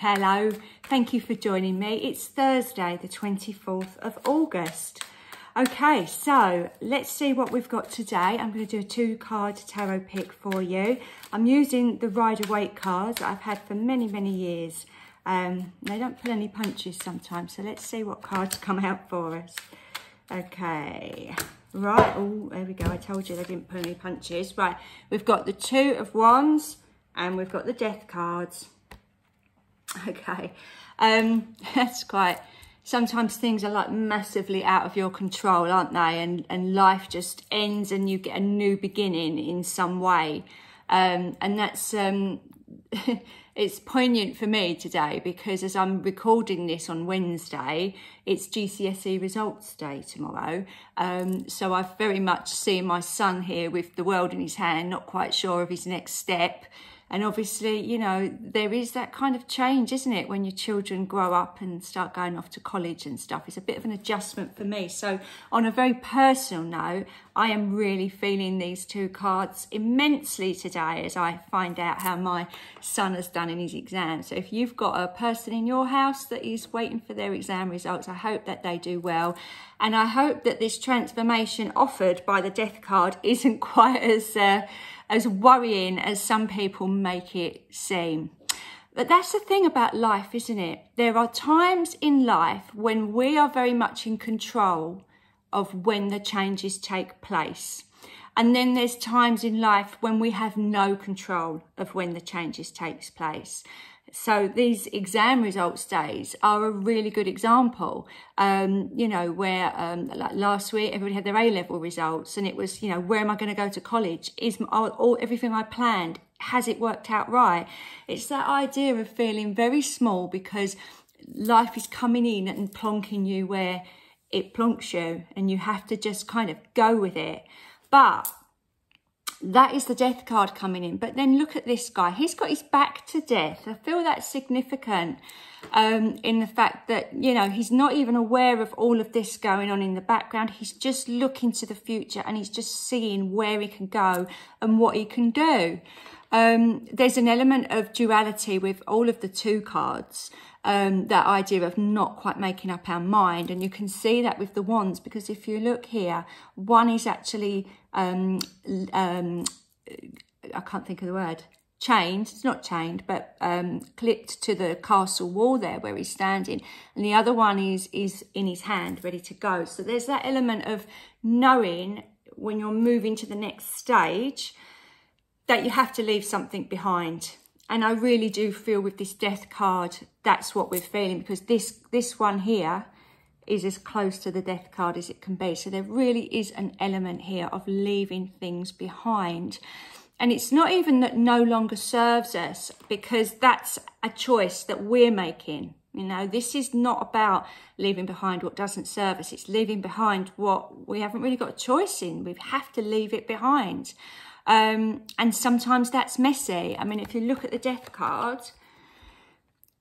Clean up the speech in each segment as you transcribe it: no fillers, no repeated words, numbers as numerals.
Hello, thank you for joining me. It's Thursday, the 24th of August. Okay, so let's see what we've got today. I'm going to do a 2-card tarot pick for you. I'm using the Rider-Waite cards that I've had for many, many years. They don't pull any punches sometimes, so let's see what cards come out for us. Okay, right, oh, there we go. I told you they didn't pull any punches. Right, we've got the 2 of Wands and we've got the Death cards. Okay, that's quite, sometimes things are like massively out of your control, aren't they? And life just ends and you get a new beginning in some way. And that's, it's poignant for me today because as I'm recording this on Wednesday, it's GCSE results day tomorrow. So I've very much seen my son here with the world in his hand, not quite sure of his next step. And obviously, you know, there is that kind of change, isn't it? When your children grow up and start going off to college and stuff. It's a bit of an adjustment for me. So on a very personal note, I am really feeling these 2 cards immensely today as I find out how my son has done in his exam. So if you've got a person in your house that is waiting for their exam results, I hope that they do well. And I hope that this transformation offered by the Death card isn't quite as worrying as some people make it seem. But that's the thing about life, isn't it? There are times in life when we are very much in control of when the changes take place. And then there's times in life when we have no control of when the changes takes place. So these exam results days are a really good example, you know, where like last week, everybody had their A-level results and it was, you know, where am I going to go to college? Is everything I planned, has it worked out right? It's that idea of feeling very small because life is coming in and plonking you where it plonks you and you have to just kind of go with it. But that is the Death card coming in. But then look at this guy. He's got his back to death. I feel that's significant in the fact that, you know, he's not even aware of all of this going on in the background. He's just looking to the future and he's just seeing where he can go and what he can do. There's an element of duality with all of the 2 cards. That idea of not quite making up our mind. And you can see that with the Wands, because if you look here, one is actually, I can't think of the word, chained, it's not chained, but clipped to the castle wall there where he's standing. And the other one is in his hand, ready to go. So there's that element of knowing when you're moving to the next stage that you have to leave something behind. And I really do feel with this Death card, that's what we're feeling, because this one here is as close to the Death card as it can be. So there really is an element here of leaving things behind. And it's not even that no longer serves us, because that's a choice that we're making. You know, this is not about leaving behind what doesn't serve us. It's leaving behind what we haven't really got a choice in. We have to leave it behind. And sometimes that's messy. I mean, if you look at the Death card,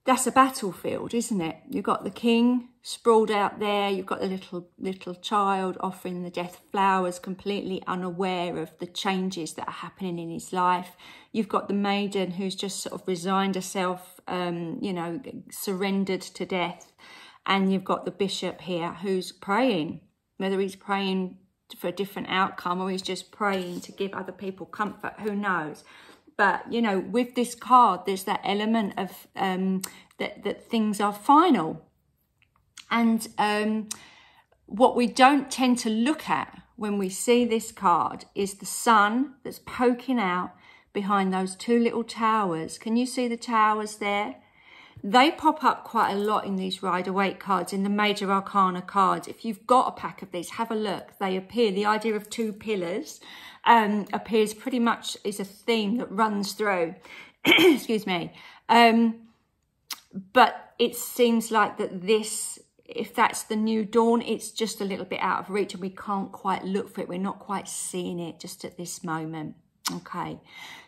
that's a battlefield, isn't it? You've got the king sprawled out there. You've got the little child offering the death flowers, completely unaware of the changes that are happening in his life. You've got the maiden who's just sort of resigned herself, you know, surrendered to death. And you've got the bishop here who's praying, whether he's praying for a different outcome or he's just praying to give other people comfort, who knows. But you know, with this card there's that element of that things are final. And what we don't tend to look at when we see this card is the sun that's poking out behind those 2 little towers. Can you see the towers there? They pop up quite a lot in these Rider-Waite cards, in the Major Arcana cards. If you've got a pack of these, have a look. They appear, the idea of 2 pillars appears pretty much is a theme that runs through. Excuse me. But it seems like that this, if that's the new dawn, it's just a little bit out of reach and we can't quite look for it. We're not quite seeing it just at this moment. Okay.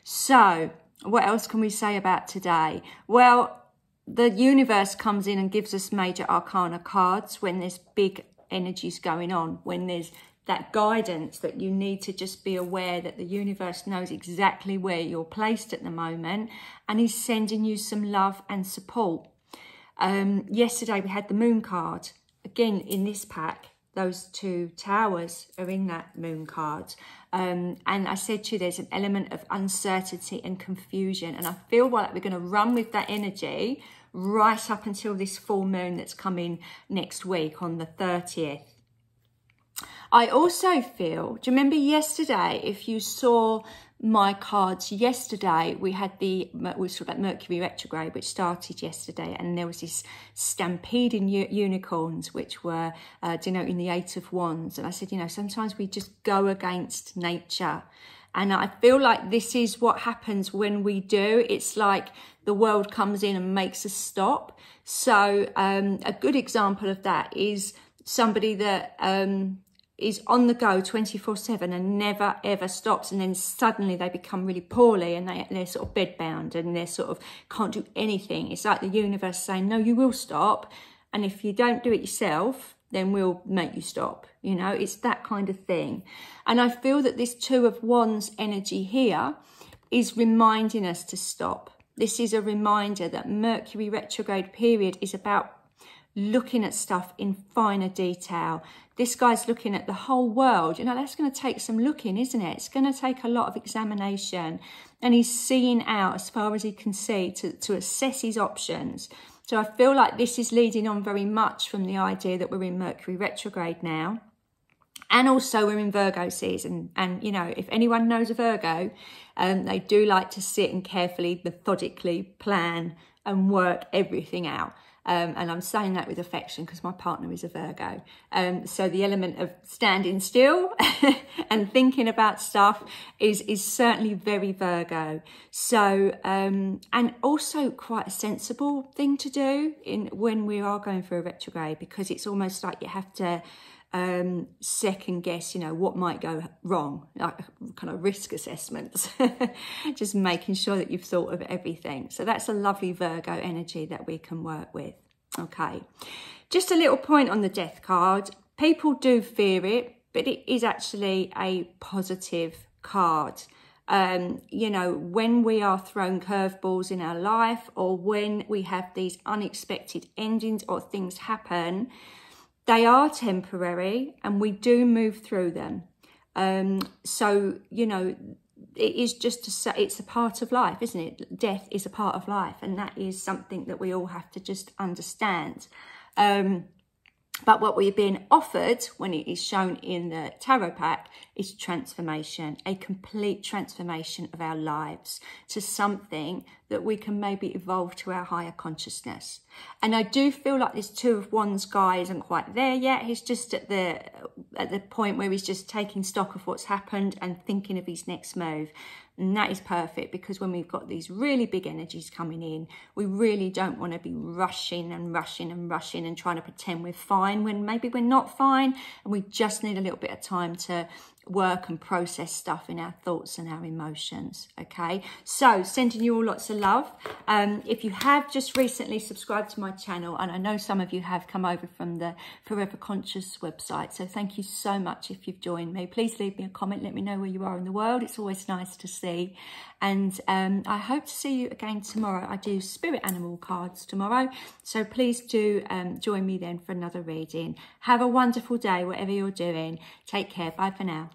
So what else can we say about today? Well, the universe comes in and gives us Major Arcana cards when there's big energies going on, when there's that guidance that you need to just be aware that the universe knows exactly where you're placed at the moment and is sending you some love and support. Yesterday we had the moon card. Again, in this pack, those two towers are in that moon card. And I said to you, there's an element of uncertainty and confusion. And I feel like we're going to run with that energy right up until this full moon that's coming next week on the 30th. I also feel, do you remember yesterday, if you saw my cards yesterday, we talked about Mercury retrograde, which started yesterday, and there was this stampeding unicorns, which were denoting the 8 of Wands. And I said, you know, sometimes we just go against nature. And I feel like this is what happens when we do. It's like the world comes in and makes us stop. So a good example of that is somebody that is on the go 24/7 and never ever stops, and then suddenly they become really poorly and they're sort of bedbound and they're sort of can't do anything. It's like the universe saying, no, you will stop, and if you don't do it yourself, then we'll make you stop. You know, it's that kind of thing. And I feel that this 2 of Wands energy here is reminding us to stop. This is a reminder that Mercury retrograde period is about looking at stuff in finer detail. This guy's looking at the whole world. You know, that's going to take some looking, isn't it? It's going to take a lot of examination. And he's seeing out as far as he can see to assess his options. So I feel like this is leading on very much from the idea that we're in Mercury retrograde now. And also we're in Virgo season. And, you know, if anyone knows a Virgo, they do like to sit and carefully, methodically plan and work everything out. And I'm saying that with affection because my partner is a Virgo. So the element of standing still and thinking about stuff is certainly very Virgo. So, and also quite a sensible thing to do when we are going through a retrograde, because it's almost like you have to second guess, you know, what might go wrong, like kind of risk assessments, just making sure that you've thought of everything. So that's a lovely Virgo energy that we can work with. Okay, just a little point on the Death card. People do fear it, but it is actually a positive card. You know, when we are thrown curveballs in our life, or when we have these unexpected endings or things happen, they are temporary and we do move through them. So, you know, it is just to say it's a part of life, isn't it? Death is a part of life, and that is something that we all have to just understand. But what we're being offered when it is shown in the tarot pack is transformation, a complete transformation of our lives to something that we can maybe evolve to our higher consciousness. And I do feel like this 2 of Wands guy isn't quite there yet. He's just at the point where he's just taking stock of what's happened and thinking of his next move. And that is perfect, because when we've got these really big energies coming in, we really don't want to be rushing and rushing and rushing and trying to pretend we're fine when maybe we're not fine, and we just need a little bit of time to work and process stuff in our thoughts and our emotions. Okay, so sending you all lots of love. If you have just recently subscribed to my channel, and I know some of you have come over from the Forever Conscious website, so thank you so much if you've joined me. Please leave me a comment, let me know where you are in the world. It's always nice to see. And I hope to see you again tomorrow. I do spirit animal cards tomorrow, so please do join me then for another reading. Have a wonderful day, whatever you're doing. Take care. Bye for now.